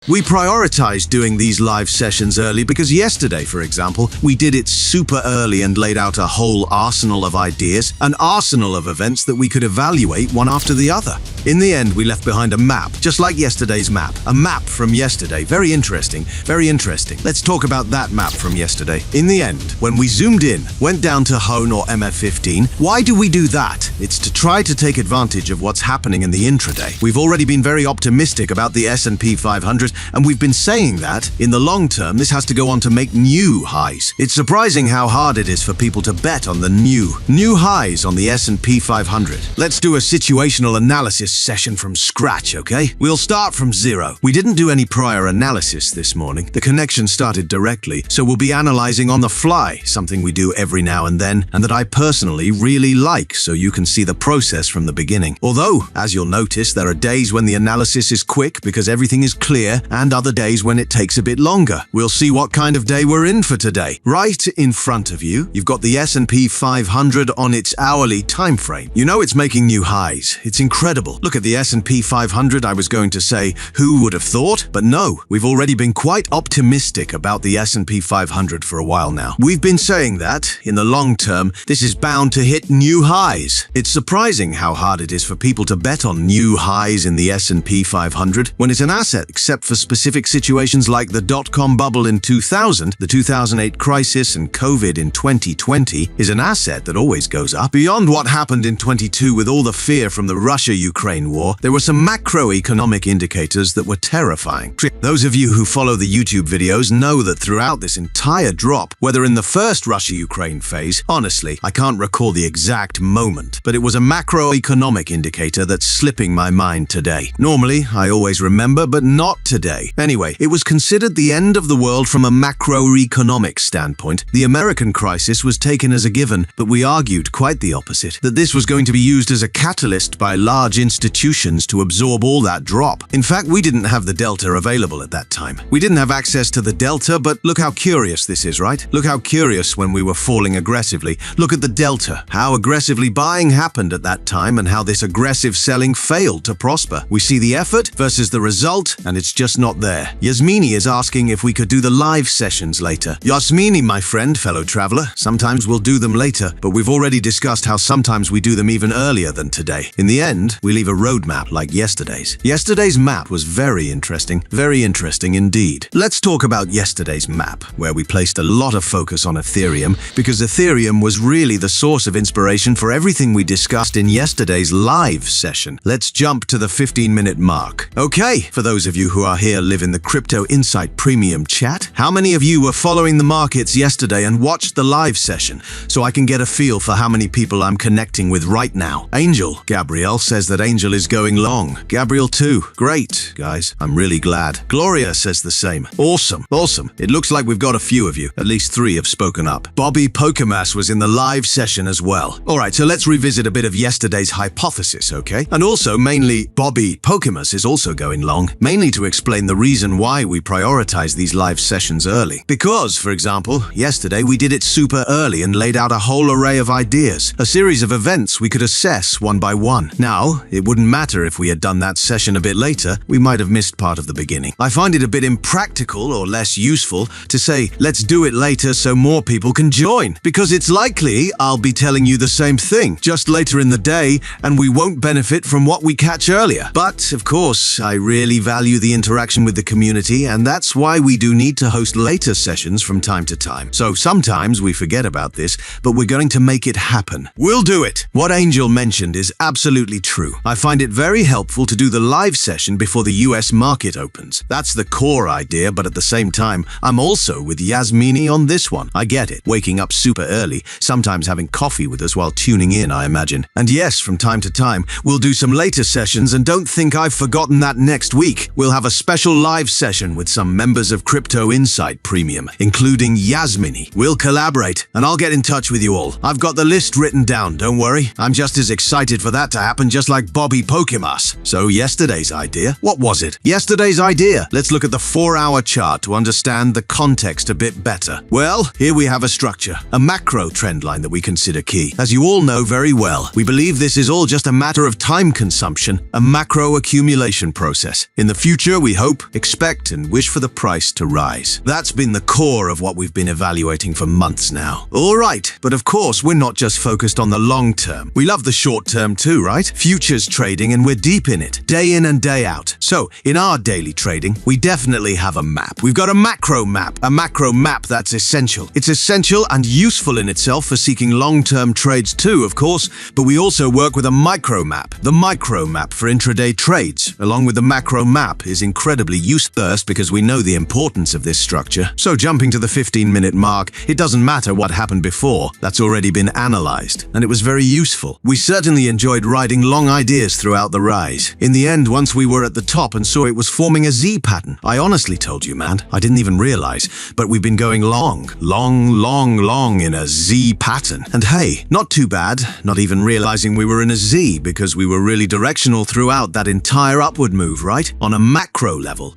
We prioritize doing these live sessions early because yesterday, for example, we did it super early and laid out a whole arsenal of ideas, an arsenal of events that we could evaluate one after the other. In the end, we left behind a map, just like yesterday's map. A map from yesterday. Very interesting, very interesting. Let's talk about that map from yesterday. In the end, when we zoomed in, went down to HONE or MF15, why do we do that? It's to try to take advantage of what's happening in the intraday. We've already been very optimistic about the S&P 500, and we've been saying that, in the long term, this has to go on to make new highs. It's surprising how hard it is for people to bet on the new highs on the S&P 500. Let's do a situational analysis session from scratch, okay? We'll start from zero. We didn't do any prior analysis this morning. The connection started directly, so we'll be analyzing on the fly, something we do every now and then, and that I personally really like, so you can see the process from the beginning. Although, as you'll notice, there are days when the analysis is quick because everything is clear, and other days when it takes a bit longer. We'll see what kind of day we're in for today. Right in front of you, you've got the S&P 500 on its hourly time frame. You know it's making new highs. It's incredible. Look at the S&P 500, I was going to say, who would have thought? But no, we've already been quite optimistic about the S&P 500 for a while now. We've been saying that, in the long term, this is bound to hit new highs. It's surprising how hard it is for people to bet on new highs in the S&P 500 when it's an asset, except for specific situations like the dot-com bubble in 2000, the 2008 crisis, and COVID in 2020, is an asset that always goes up. Beyond what happened in 22 with all the fear from the Russia-Ukraine war, there were some macroeconomic indicators that were terrifying. Those of you who follow the YouTube videos know that throughout this entire drop, whether in the first Russia-Ukraine phase, honestly, I can't recall the exact moment, but it was a macroeconomic indicator that's slipping my mind today. Normally, I always remember, but not today. Anyway, it was considered the end of the world from a macroeconomic standpoint. The American crisis was taken as a given, but we argued quite the opposite, that this was going to be used as a catalyst by large institutions to absorb all that drop. In fact, we didn't have the delta available at that time. We didn't have access to the delta, but look how curious this is, right? Look how curious when we were falling aggressively. Look at the delta, how aggressively buying happened at that time and how this aggressive selling failed to prosper. We see the effort versus the result, and it's just not there. Yasmini is asking if we could do the live sessions later. Yasmini, my friend, fellow traveler, sometimes we'll do them later, but we've already discussed how sometimes we do them even earlier than today. In the end, we leave a roadmap like yesterday's. Yesterday's map was very interesting indeed. Let's talk about yesterday's map, where we placed a lot of focus on Ethereum, because Ethereum was really the source of inspiration for everything we discussed in yesterday's live session. Let's jump to the 15-minute mark. Okay, for those of you who are here live in the Crypto Insight Premium chat, how many of you were following the markets yesterday and watched the live session, so I can get a feel for how many people I'm connecting with right now? Angel, Gabrielle says that Angel is going long. Gabriel too. Great, guys. I'm really glad. Gloria says the same. Awesome. It looks like we've got a few of you. At least 3 have spoken up. Bobby Pokemas was in the live session as well. Alright, so let's revisit a bit of yesterday's hypothesis, okay? And also, mainly, Bobby Pokemas is also going long, mainly to explain the reason why we prioritize these live sessions early. Because, for example, yesterday we did it super early and laid out a whole array of ideas, a series of events we could assess one by one. Now, it wouldn't matter if we had done that session a bit later, we might have missed part of the beginning. I find it a bit impractical or less useful to say, let's do it later so more people can join, because it's likely I'll be telling you the same thing, just later in the day, and we won't benefit from what we catch earlier. But, of course, I really value the interaction with the community, and that's why we do need to host later sessions from time to time. So sometimes we forget about this, but we're going to make it happen. We'll do it! What Angel mentioned is absolutely true. I find it very helpful to do the live session before the US market opens. That's the core idea, but at the same time, I'm also with Yasmini on this one. I get it. Waking up super early, sometimes having coffee with us while tuning in, I imagine. And yes, from time to time, we'll do some later sessions, and don't think I've forgotten that next week. We'll have a special live session with some members of Crypto Insight Premium, including Yasmini. We'll collaborate, and I'll get in touch with you all. I've got the list written down, don't worry. I'm just as excited for that to happen, just like Bobby Pokemas. So yesterday's idea, what was it? Yesterday's idea. Let's look at the 4-hour chart to understand the context a bit better. Well, here we have a structure, a macro trend line that we consider key. As you all know very well, we believe this is all just a matter of time consumption, a macro accumulation process. In the future, we hope, expect, and wish for the price to rise. That's been the core of what we've been evaluating for months now. All right, but of course, we're not just focused on the long term. We love the short term too, right? Futures trading, and we're deep in it, day in and day out. So, in our daily trading, we definitely have a map. We've got a macro map that's essential. It's essential and useful in itself for seeking long-term trades too, of course, but we also work with a micro map. The micro map for intraday trades, along with the macro map, is incredibly useful because we know the importance of this structure. So jumping to the 15-minute mark, it doesn't matter what happened before. That's already been analyzed, and it was very useful. We certainly enjoyed riding long ideas throughout the rise. In the end, once we were at the top and saw it was forming a Z pattern, I honestly told you, man, I didn't even realize, but we've been going long in a Z pattern. And hey, not too bad, not even realizing we were in a Z, because we were really directional throughout that entire upward move, right? On a macro level.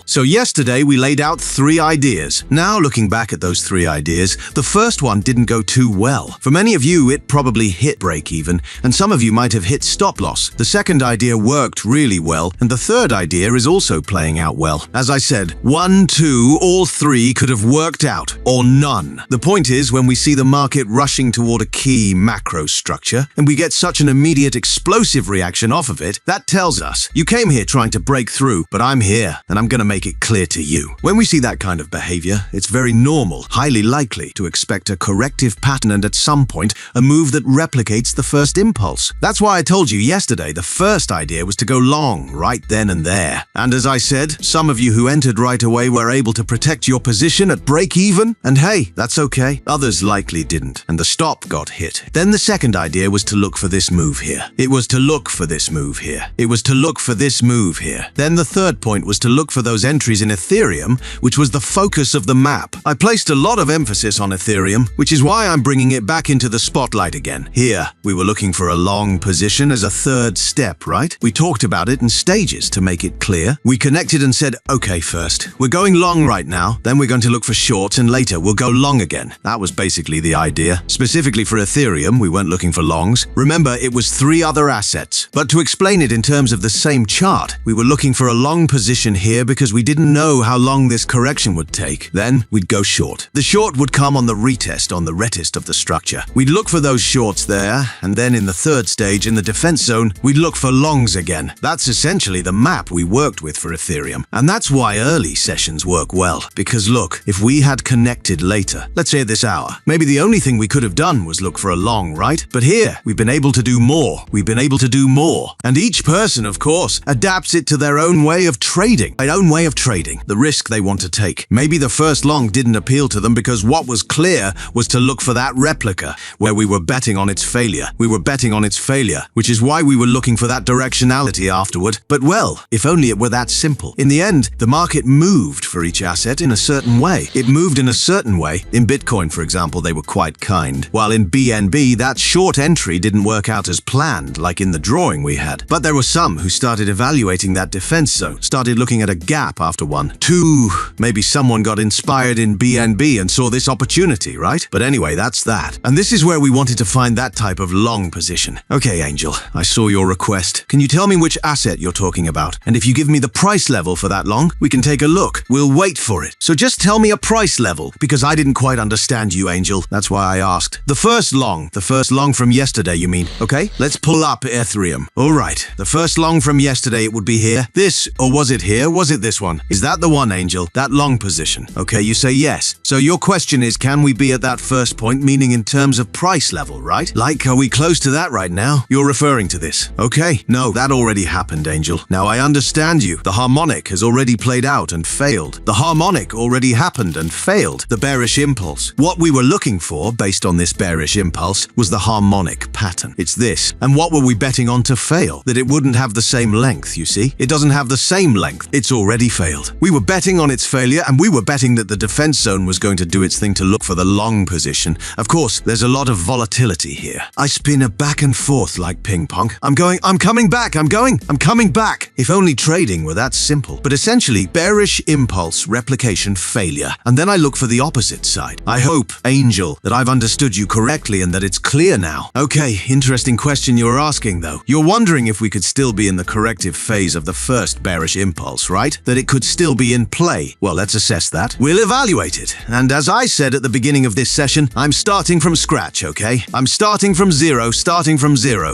So yesterday we laid out 3 ideas. Now looking back at those 3 ideas, the first one didn't go too well. For many of you, it probably hit break even, and some of you might have hit stop loss. The second idea worked really well, and the third idea is also playing out well. As I said, 1, 2, all 3 could have worked out, or none. The point is, when we see the market rushing toward a key macro structure, and we get such an immediate explosive reaction off of it, that tells us, you came here trying to break through, but I'm here, and I'm gonna make it clear to you. When we see that kind of behavior, it's very normal, highly likely, to expect a corrective pattern and at some point, a move that replicates the first impulse. That's why I told you yesterday the first idea was to go long, right then and there. And as I said, some of you who entered right away were able to protect your position at break even, and hey, that's okay. Others likely didn't, and the stop got hit. Then the second idea was to look for this move here. It was to look for this move here. It was to look for this move here. Then the third point was to look for those entries in Ethereum, which was the focus of the map. I placed a lot of emphasis on Ethereum, which is why I'm bringing it back into the spotlight again. Here, we were looking for a long position as a third step, right? We talked about it in stages to make it clear. We connected and said, okay, first, we're going long right now, then we're going to look for shorts, and later we'll go long again. That was basically the idea. Specifically for Ethereum, we weren't looking for longs. Remember, it was 3 other assets. But to explain it in terms of the same chart, we were looking for a long position here because we didn't know how long this correction would take. Then we'd go short. The short would come on the retest, on the retest of the structure. We'd look for those shorts there, and then in the third stage, in the defense zone, we'd look for longs again. That's essentially the map we worked with for Ethereum. And that's why early sessions work well. Because look, if we had connected later, let's say at this hour, maybe the only thing we could have done was look for a long, right? But here, we've been able to do more. We've been able to do more. And each person, of course, adapts it to their own way of trading. Their own way of trading. The risk they want to take. Maybe the first long didn't appeal to them because what was clear was to look for that replica, where we were betting on its failure. We were betting on its failure, which is why we were looking for that directionality afterward. But well, if only it were that simple. In the end, the market moved for each asset in a certain way. It moved in a certain way. In Bitcoin, for example, they were quite kind. While in BNB, that short entry didn't work out as planned, like in the drawing we had. But there were some who started evaluating that defense zone, started looking at a gap after 1, 2, maybe someone got inspired in BNB and saw this opportunity, right? But anyway, that's that. And this is where we wanted to find that type of long position. Okay, Angel, I saw your request. Can you tell me which asset you're talking about? And if you give me the price level for that long, we can take a look. We'll wait for it. So just tell me a price level, because I didn't quite understand you, Angel. That's why I asked. The first long from yesterday, you mean? Okay, let's pull up Ethereum. All right, the first long from yesterday, it would be here. This, or was it here? Was it this one? Is that the one, Angel? That long position? Okay, you say yes. So your question is, can we be at that first point, meaning in terms of price level, right? Like, are we close to that right now? You're referring to this. Okay, no, that already happened, Angel. Now I understand you. The harmonic has already played out and failed. The harmonic already happened and failed. The bearish impulse. What we were looking for, based on this bearish impulse, was the harmonic pattern. It's this. And what were we betting on to fail? That it wouldn't have the same length, you see? It doesn't have the same length. It's already failed. We were betting on its failure, and we were betting that the defense zone was going to do its thing to look for the long position. Of course, there's a lot of volatility here. I spin a back and forth like ping pong. I'm coming back. I'm coming back. If only trading were that simple. But essentially, bearish impulse, replication, failure. And then I look for the opposite side. I hope, Angel, that I've understood you correctly and that it's clear now. Okay, interesting question you're asking though. You're wondering if we could still be in the corrective phase of the first bearish impulse, right? That it could still be in play. Well, let's assess that. We'll evaluate it. And as I said at the beginning of this session, I'm starting from scratch, okay? I'm starting from zero.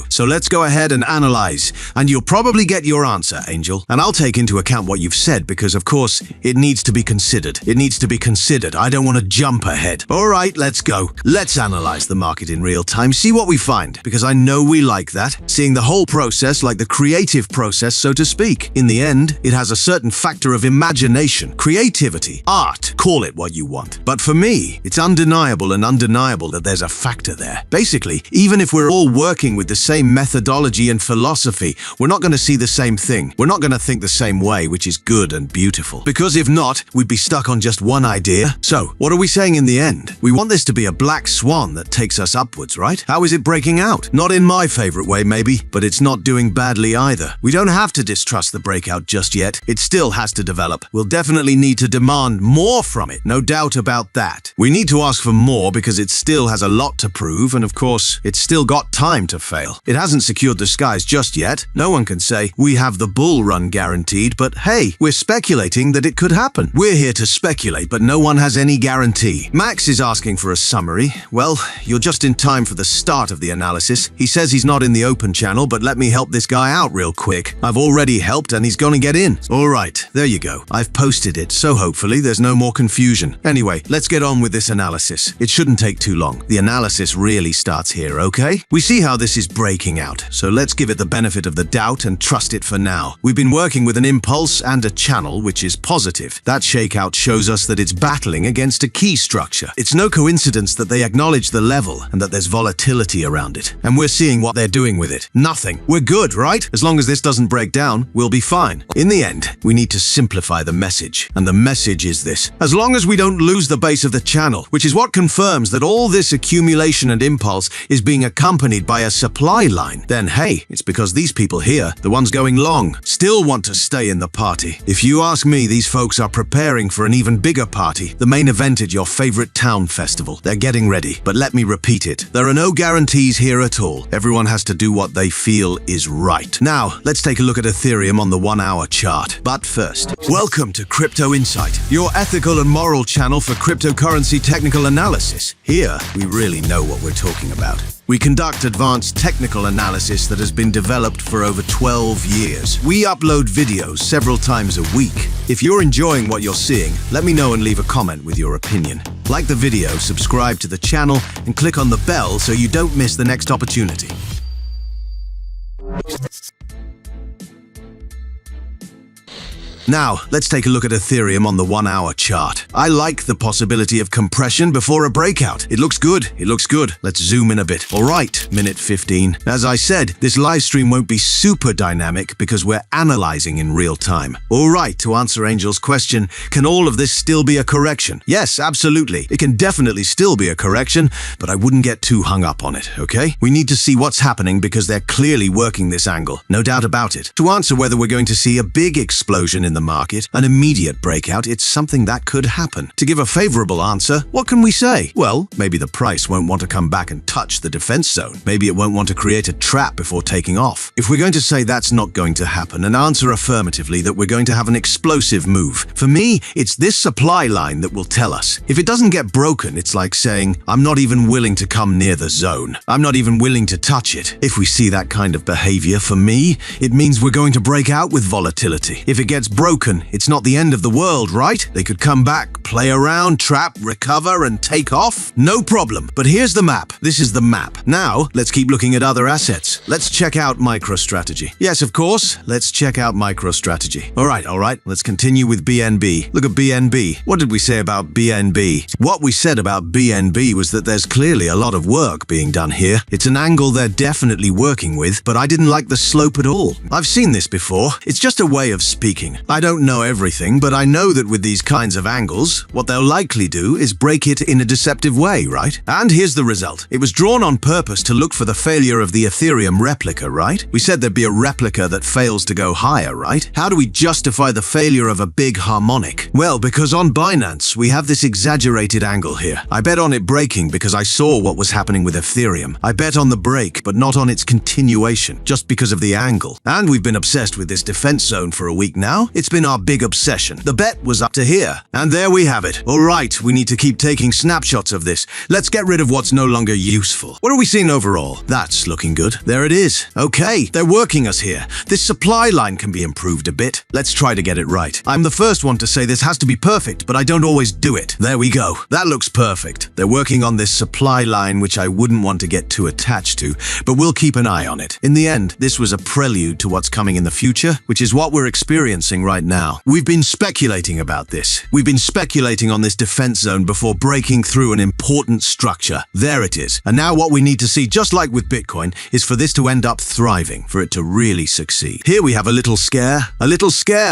So let's go ahead and analyze. And you'll probably get your answer, Angel. And I'll take into account what you've said because, of course, it needs to be considered. I don't want to jump ahead. All right, let's go. Let's analyze the market in real time, see what we find, because I know we like that. Seeing the whole process like the creative process, so to speak. In the end, it has a certain factor of imagination, creativity, art, call it what you want. But for me, it's undeniable that there's a factor there. Basically, even if we're all working with the same methodology and philosophy, we're not going to see the same thing. We're not going to think the same way, which is good and beautiful. Because if not, we'd be stuck on just one idea. So, what are we saying in the end? We want this to be a black swan that takes us upwards, right? How is it breaking out? Not in my favorite way, maybe, but it's not doing badly either. We don't have to distrust the breakout just yet. It still has to develop. We'll definitely need to demand more from it, no doubt about that. We need to ask for more because it still has a lot to prove, and of course, it's still got time to fail. It hasn't secured the skies just yet. No one can say, we have the bull run guaranteed, but hey, we're speculating that it could happen. We're here to speculate, but no one has any guarantee. Max is asking for a summary. Well, you're just in time for the start of the analysis. He says he's not in the open channel, but let me help this guy out real quick. I've already helped and he's gonna get in. All right, there you go. I've posted it, so hopefully there's no more confusion. Anyway, let's get on with this analysis. It shouldn't take too long. The analysis really starts here, okay? We see how this is breaking out, so let's give it the benefit of the doubt and trust it for now. We've been working with an impulse and a channel, which is positive. That shakeout shows us that it's battling against a key structure. It's no coincidence that they acknowledge the level and that there's volatility around it. And we're seeing what they're doing with it. Nothing. We're good, right? As long as this doesn't break down, we'll be fine. In the end, we need to simplify the message. And the message is this. As long as we don't lose the base of the channel, which is what confirms that all this accumulation and impulse is being accompanied by a supply line, then hey, it's because these people here, the ones going long, still want to stay in the party. If you ask me, these folks are preparing for an even bigger party, the main event at your favorite town festival. They're getting ready, but let me repeat it. There are no guarantees here at all. Everyone has to do what they feel is right. Now, let's take a look at Ethereum on the 1-hour chart. But first, welcome to Crypto Insight, your ethical and moral channel for cryptocurrency technical analysis. Here, we really know what we're talking about. We conduct advanced technical analysis that has been developed for over 12 years. We upload videos several times a week. If you're enjoying what you're seeing, let me know and leave a comment with your opinion. Like the video, subscribe to the channel, and click on the bell so you don't miss the next opportunity. Now, let's take a look at Ethereum on the 1-hour chart. I like the possibility of compression before a breakout. It looks good. Let's zoom in a bit. All right, minute 15. As I said, this live stream won't be super dynamic because we're analyzing in real time. All right, to answer Angel's question, can all of this still be a correction? Yes, absolutely. It can definitely still be a correction, but I wouldn't get too hung up on it, okay? We need to see what's happening because they're clearly working this angle. No doubt about it. To answer whether we're going to see a big explosion in the market, an immediate breakout, it's something that could happen. To give a favorable answer, what can we say? Well, maybe the price won't want to come back and touch the defense zone. Maybe it won't want to create a trap before taking off. If we're going to say that's not going to happen and answer affirmatively that we're going to have an explosive move, for me, it's this supply line that will tell us. If it doesn't get broken, it's like saying, I'm not even willing to come near the zone. I'm not even willing to touch it. If we see that kind of behavior, for me, it means we're going to break out with volatility. If it gets broken, it's not the end of the world, right? They could come back, play around, trap, recover, and take off. No problem. But here's the map. This is the map. Now, let's keep looking at other assets. Let's check out MicroStrategy. Yes, of course. Let's check out MicroStrategy. All right. Let's continue with BNB. Look at BNB. What did we say about BNB? What we said about BNB was that there's clearly a lot of work being done here. It's an angle they're definitely working with, but I didn't like the slope at all. I've seen this before. It's just a way of speaking. I don't know everything, but I know that with these kinds of angles, result. What they'll likely do is break it in a deceptive way, right? And here's the result. It was drawn on purpose to look for the failure of the Ethereum replica, right? We said there'd be a replica that fails to go higher, right? How do we justify the failure of a big harmonic? Well, because on Binance, we have this exaggerated angle here. I bet on it breaking because I saw what was happening with Ethereum. I bet on the break, but not on its continuation, just because of the angle. And we've been obsessed with this defense zone for a week now. It's been our big obsession. The bet was up to here. And there we have it. All right, we need to keep taking snapshots of this. Let's get rid of what's no longer useful. What are we seeing overall? That's looking good. There it is. Okay, they're working us here. This supply line can be improved a bit. Let's try to get it right. I'm the first one to say this has to be perfect, but I don't always do it. There we go. That looks perfect. They're working on this supply line, which I wouldn't want to get too attached to, but we'll keep an eye on it. In the end, this was a prelude to what's coming in the future, which is what we're experiencing right now. We've been speculating about this. We've been speculating on this defense zone before breaking through an important structure. There it is. And now what we need to see, just like with Bitcoin, is for this to end up thriving, for it to really succeed. Here we have a little scare,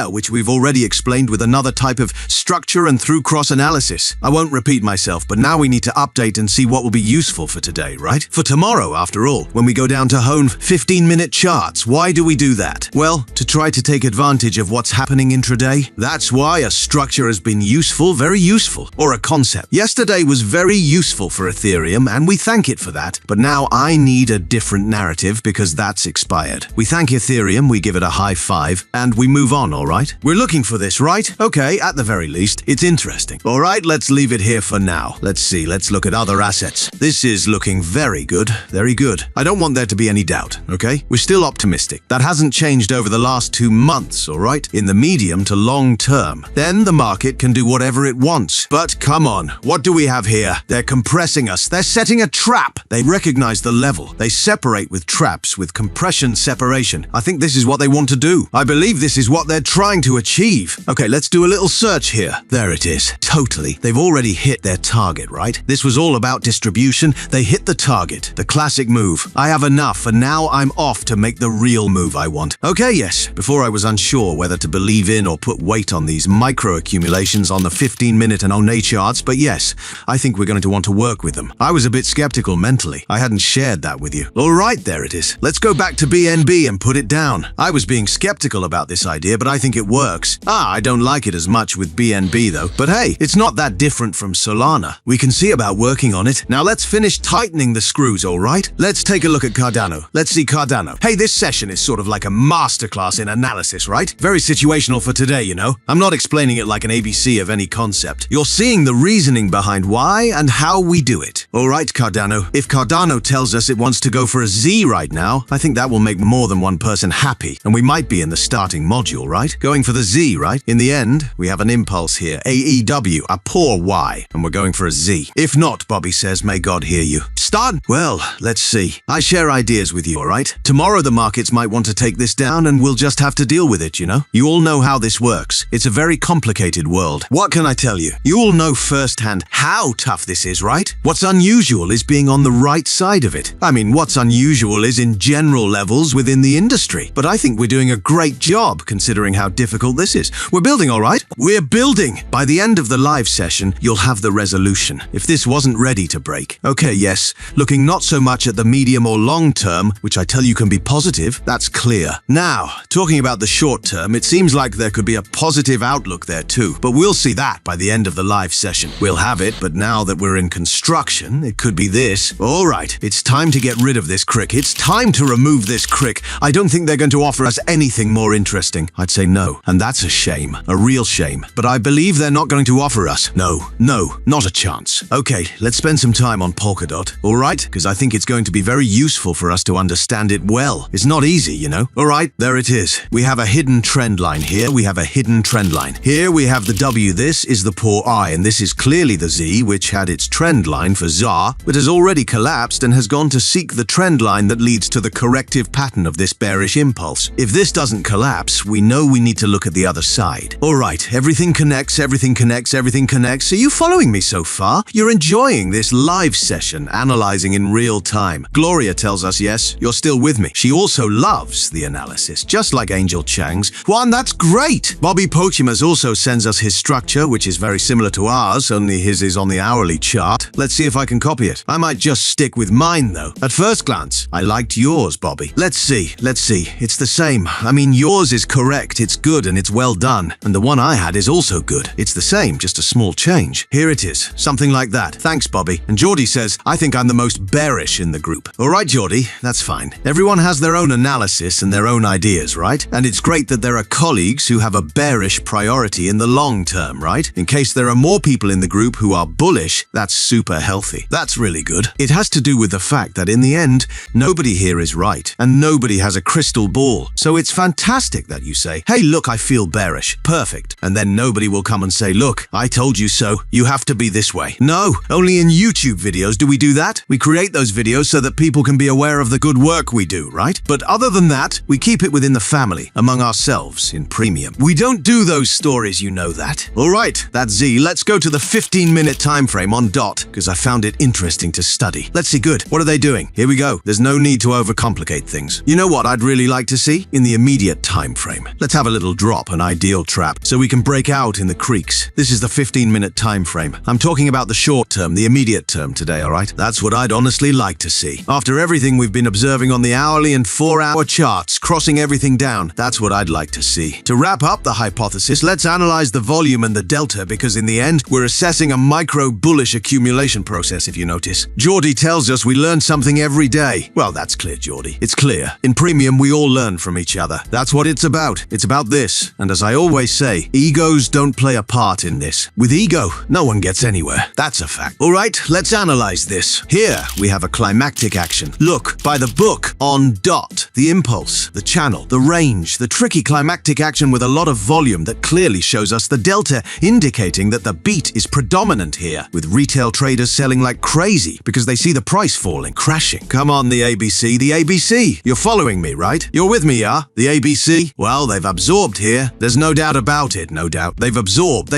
which we've already explained with another type of structure and through cross-analysis. I won't repeat myself, but now we need to update and see what will be useful for today, right? For tomorrow, after all, when we go down to hone 15-minute charts. Why do we do that? Well, to try to take advantage of what's happening intraday. That's why a structure has been useful, very useful, or a concept. Yesterday was very useful for Ethereum, and we thank it for that. But now I need a different narrative because that's expired. We thank Ethereum, we give it a high five, and we move on, all right? We're looking for this, right? Okay, at the very least, it's interesting. All right, let's leave it here for now. Let's see, let's look at other assets. This is looking very good, very good. I don't want there to be any doubt, okay? We're still optimistic. That hasn't changed over the last 2 months, all right? In the medium to long term. Then the market can do whatever it wants. But come on, what do we have here? They're compressing us. They're setting a trap. They recognize the level. They separate with traps, with compression separation. I think this is what they want to do. I believe this is what they're trying to achieve. Okay, let's do a little search here. There it is. Totally. They've already hit their target, right? This was all about distribution. They hit the target. The classic move. I have enough, and now I'm off to make the real move I want. Okay, yes. Before I was unsure whether to believe in or put weight on these micro accumulations on the 15-minute and ONE charts, but yes, I think we're going to want to work with them. I was a bit skeptical mentally. I hadn't shared that with you. All right, there it is. Let's go back to BNB and put it down. I was being skeptical about this idea, but I think it works. I don't like it as much with BNB though. But hey, it's not that different from Solana. We can see about working on it. Now let's finish tightening the screws, all right? Let's take a look at Cardano. Let's see Cardano. Hey, this session is sort of like a masterclass in analysis, right? Very situational for today, you know? I'm not explaining it like an ABC of any concept. You're seeing the reasoning behind why and how we do it. All right, Cardano. If Cardano tells us it wants to go for a Z right now, I think that will make more than one person happy, and we might be in the starting module, right? Going for the Z, right? In the end, we have an impulse here, AEW, a poor Y, and we're going for a Z. If not, Bobby says, may God hear you. Start? Well, let's see. I share ideas with you, all right? Tomorrow the markets might want to take this down, and we'll just have to deal with it, you know? You all know how this works. It's a very complicated world. What can I tell you? You all know firsthand how tough this is, right? What's unusual is being on the right side of it. I mean, what's unusual is in general levels within the industry. But I think we're doing a great job considering how difficult this is. We're building, all right? We're building. By the end of the live session, you'll have the resolution. If this wasn't ready to break. Okay, yes, looking not so much at the medium or long term, which I tell you can be positive, that's clear. Now, talking about the short term, it seems like there could be a positive outlook there too. But we'll see that by the end of the live session. We'll have it, but now that we're in construction, it could be this. All right, it's time to get rid of this crick. It's time to remove this crick. I don't think they're going to offer us anything more interesting. I'd say no, and that's a shame, a real shame. But I believe they're not going to offer us. No, not a chance. Okay, let's spend some time on Polkadot, all right? Because I think it's going to be very useful for us to understand it well. It's not easy, you know? All right, there it is. We have a hidden trend line here. We have a hidden trend line. Here we have the W. This is the poor I, and this is clearly the Z, which had its trend line for ZAR, but has already collapsed and has gone to seek the trend line that leads to the corrective pattern of this bearish impulse. If this doesn't collapse, we know we need to look at the other side. All right, everything connects, everything connects, everything connects. Are you following me so far? You're enjoying this live session, analyzing analyzing in real time. Gloria tells us, yes, you're still with me. She also loves the analysis, just like Angel Chang's. Juan, that's great! Bobby Pochimas also sends us his structure, which is very similar to ours, only his is on the hourly chart. Let's see if I can copy it. I might just stick with mine, though. At first glance, I liked yours, Bobby. Let's see. It's the same. I mean, yours is correct, it's good, and it's well done. And the one I had is also good. It's the same, just a small change. Here it is. Something like that. Thanks, Bobby. And Geordie says, I think I'm the most bearish in the group. All right, Geordie, that's fine. Everyone has their own analysis and their own ideas, right? And it's great that there are colleagues who have a bearish priority in the long term, right? In case there are more people in the group who are bullish, that's super healthy. That's really good. It has to do with the fact that in the end, nobody here is right, and nobody has a crystal ball. So it's fantastic that you say, hey, look, I feel bearish. Perfect. And then nobody will come and say, look, I told you so. You have to be this way. No, only in YouTube videos do we do that. We create those videos so that people can be aware of the good work we do, right? But other than that, we keep it within the family, among ourselves, in premium. We don't do those stories, you know that. All right, that's Z. Let's go to the 15-minute time frame on DOT, because I found it interesting to study. Let's see, good. What are they doing? Here we go. There's no need to overcomplicate things. You know what I'd really like to see? In the immediate time frame. Let's have a little drop, an ideal trap, so we can break out in the creeks. This is the 15-minute time frame. I'm talking about the short term, the immediate term today, all right? That's what I'd honestly like to see. After everything we've been observing on the hourly and 4-hour charts, crossing everything down, that's what I'd like to see. To wrap up the hypothesis, let's analyze the volume and the delta, because in the end, we're assessing a micro-bullish accumulation process, if you notice. Geordie tells us we learn something every day. Well, that's clear, Geordie. It's clear. In premium, we all learn from each other. That's what it's about. It's about this. And as I always say, egos don't play a part in this. With ego, no one gets anywhere. That's a fact. All right, let's analyze this. Here, we have a climactic action. Look, by the book, on DOT, the impulse, the channel, the range, the tricky climactic action with a lot of volume that clearly shows us the delta, indicating that the beat is predominant here, with retail traders selling like crazy because they see the price falling, crashing. Come on, the ABC, the ABC. You're following me, right? You're with me, yeah? The ABC? Well, they've absorbed here. There's no doubt about it, no doubt. They've absorbed.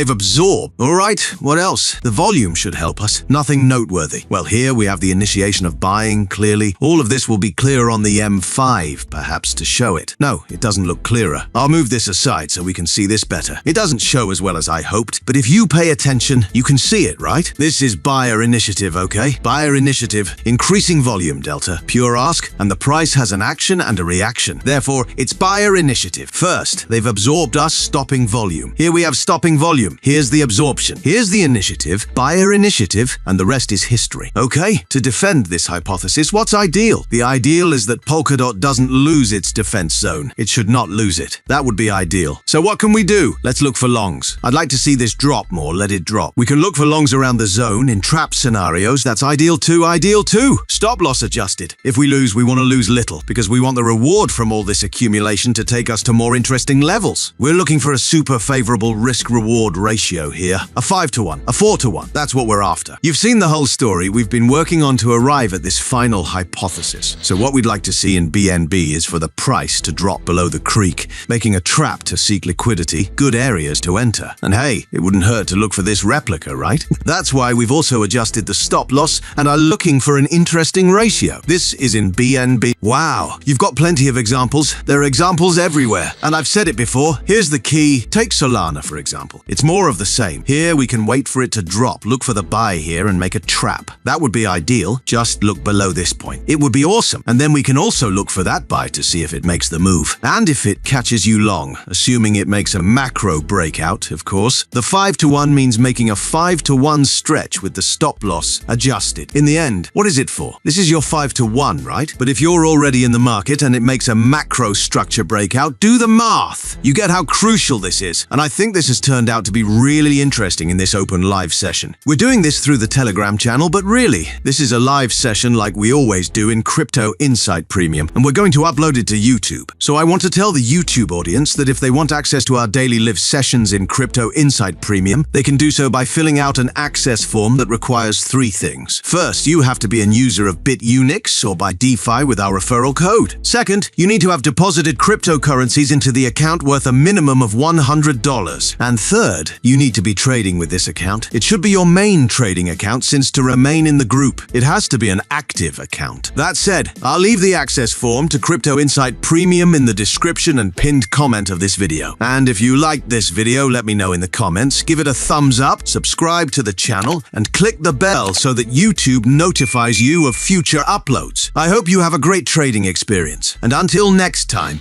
All right, what else? The volume should help us. Nothing noteworthy. Well, here we have the initiation of buying, clearly. All of this will be clearer on the M5, perhaps, to show it. No, it doesn't look clearer. I'll move this aside so we can see this better. It doesn't show as well as I hoped, but if you pay attention, you can see it, right? This is buyer initiative, okay? Buyer initiative, increasing volume delta, pure ask, and the price has an action and a reaction. Therefore, it's buyer initiative. First, they've absorbed us stopping volume. Here we have stopping volume. Here's the absorption. Here's the initiative, buyer initiative, and the rest is history. Okay, to defend this hypothesis, what's ideal? The ideal is that Polkadot doesn't lose its defense zone. It should not lose it. That would be ideal. So what can we do? Let's look for longs. I'd like to see this drop more. Let it drop. We can look for longs around the zone in trap scenarios. That's ideal too. Stop loss adjusted. If we lose, we want to lose little because we want the reward from all this accumulation to take us to more interesting levels. We're looking for a super favorable risk-reward ratio here. A 5-to-1, a 4-to-1. That's what we're after. You've seen the whole story we've been working on to arrive at this final hypothesis. So what we'd like to see in BNB is for the price to drop below the creek, making a trap to seek liquidity, good areas to enter. And hey, it wouldn't hurt to look for this replica, right? That's why we've also adjusted the stop loss and are looking for an interesting ratio. This is in BNB. Wow, you've got plenty of examples. There are examples everywhere. And I've said it before, here's the key. Take Solana, for example. It's more of the same. Here we can wait for it to drop, look for the buy here and make a trap. That would be ideal. Just look below this point. It would be awesome. And then we can also look for that buy to see if it makes the move. And if it catches you long, assuming it makes a macro breakout, of course, the 5-to-1 means making a 5-to-1 stretch with the stop loss adjusted. In the end, what is it for? This is your 5-to-1, right? But if you're already in the market and it makes a macro structure breakout, do the math. You get how crucial this is. And I think this has turned out to be really interesting in this open live session. We're doing this through the Telegram channel, but really, this is a live session like we always do in Crypto Insight Premium, and we're going to upload it to YouTube. So I want to tell the YouTube audience that if they want access to our daily live sessions in Crypto Insight Premium, they can do so by filling out an access form that requires 3 things. First, you have to be a user of BitUnix or by DeFi with our referral code. Second, you need to have deposited cryptocurrencies into the account worth a minimum of $100. And third, you need to be trading with this account. It should be your main trading account, since to remain in the group group. It has to be an active account. That said, I'll leave the access form to Crypto Insight Premium in the description and pinned comment of this video. And if you liked this video, let me know in the comments, give it a thumbs up, subscribe to the channel, and click the bell so that YouTube notifies you of future uploads. I hope you have a great trading experience, and until next time,